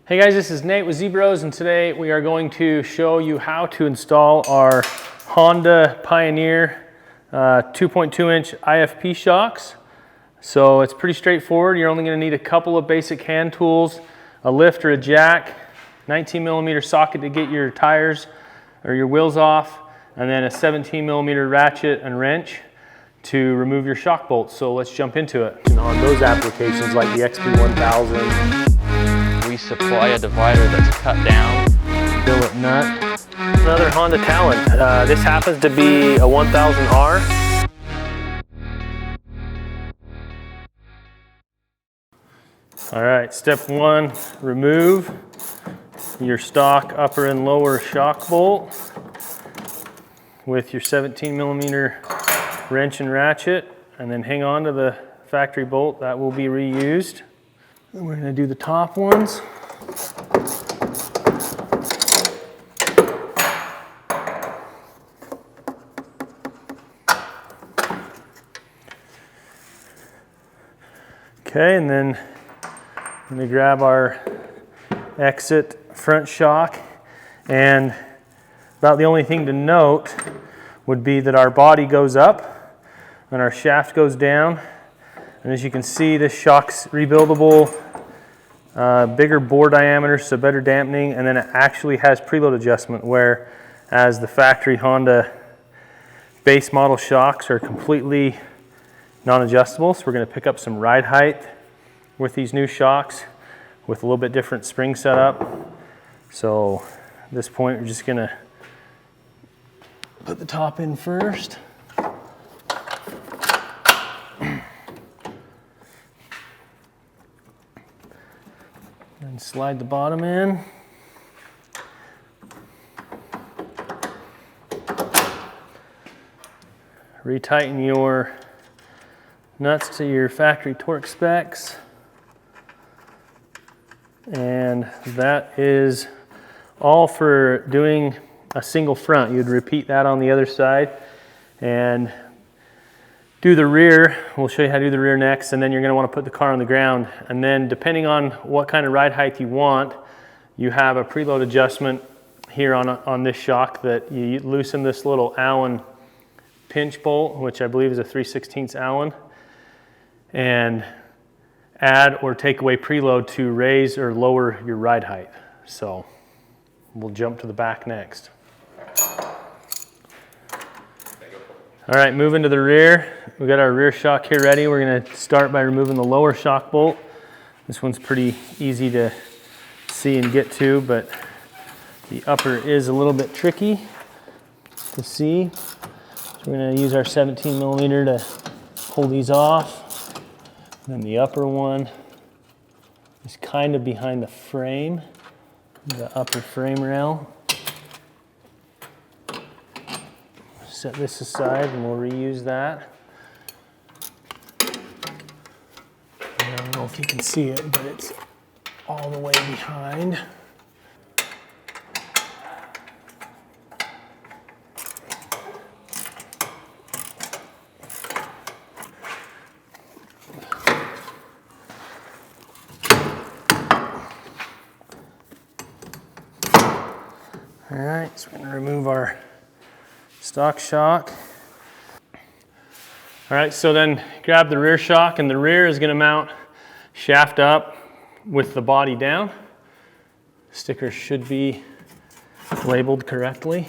Hey guys, this is Nate with Z-Bros, and today we are going to show you how to install our Honda Pioneer 2.2 inch IFP shocks. So it's pretty straightforward. You're only going to need a couple of basic hand tools, a lift or a jack, 19mm socket to get your tires or your wheels off, and then a 17mm ratchet and wrench to remove your shock bolts. So let's jump into it. And on those applications like the XP1000, we supply a divider that's cut down. billet nut. Another Honda Talon. This happens to be a 1000R. All right, step one, remove your stock upper and lower shock bolt with your 17mm wrench and ratchet, and then hang on to the factory bolt. That will be reused. And we're gonna do the top ones. Okay, and then I'm gonna grab our exit front shock, and about the only thing to note would be that our body goes up and our shaft goes down. And as you can see, this shock's rebuildable, bigger bore diameter, so better dampening, and then it actually has preload adjustment, whereas the factory Honda base model shocks are completely non-adjustable. So we're going to pick up some ride height with these new shocks with a little bit different spring setup. So at this point, we're just going to put the top in first. And slide the bottom in. Retighten your nuts to your factory torque specs. And that is all for doing a single front. You'd repeat that on the other side and do the rear. We'll show you how to do the rear next, and then you're going to want to put the car on the ground. And then depending on what kind of ride height you want, you have a preload adjustment here on this shock that you loosen this little Allen pinch bolt, which I believe is a 3/16 Allen, and add or take away preload to raise or lower your ride height. So we'll jump to the back next. All right, moving to the rear. We got our rear shock here ready. We're gonna start by removing the lower shock bolt. This one's pretty easy to see and get to, but the upper is a little bit tricky to see. So we're gonna use our 17mm to pull these off. And then the upper one is kind of behind the frame, the upper frame rail. Set this aside and we'll reuse that. I don't know if you can see it, but it's all the way behind. All right, so we're gonna remove our stock shock. All right, so then grab the rear shock, and the rear is going to mount shaft up with the body down. Sticker should be labeled correctly.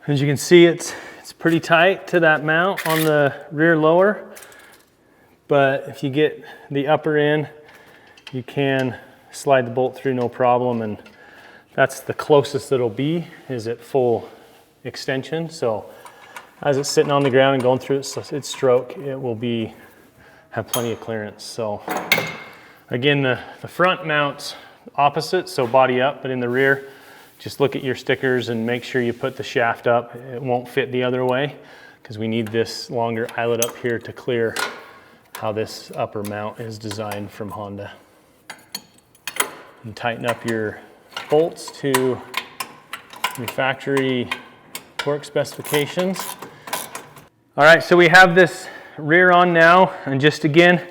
As you can see, it's pretty tight to that mount on the rear lower, but if you get the upper in, you can slide the bolt through no problem, and that's the closest it'll be is at full extension. So as it's sitting on the ground and going through its stroke, it will have plenty of clearance. So again, the front mounts opposite, so body up, but in the rear, just look at your stickers and make sure you put the shaft up. It won't fit the other way because we need this longer eyelet up here to clear how this upper mount is designed from Honda. And tighten up your bolts to your factory torque specifications. All right, so we have this rear on now, and just again,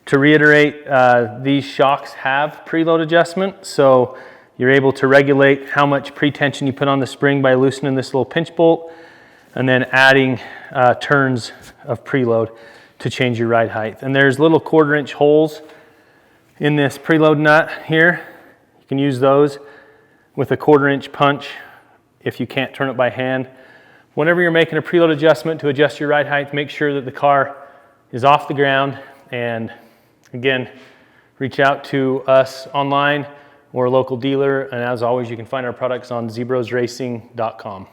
to reiterate, these shocks have preload adjustment, so you're able to regulate how much pre-tension you put on the spring by loosening this little pinch bolt and then adding turns of preload to change your ride height. And there's little 1/4 inch holes in this preload nut here. You can use those with a 1/4 inch punch if you can't turn it by hand. Whenever you're making a preload adjustment to adjust your ride height, make sure that the car is off the ground. And again, reach out to us online or a local dealer. And as always, you can find our products on zebrosracing.com.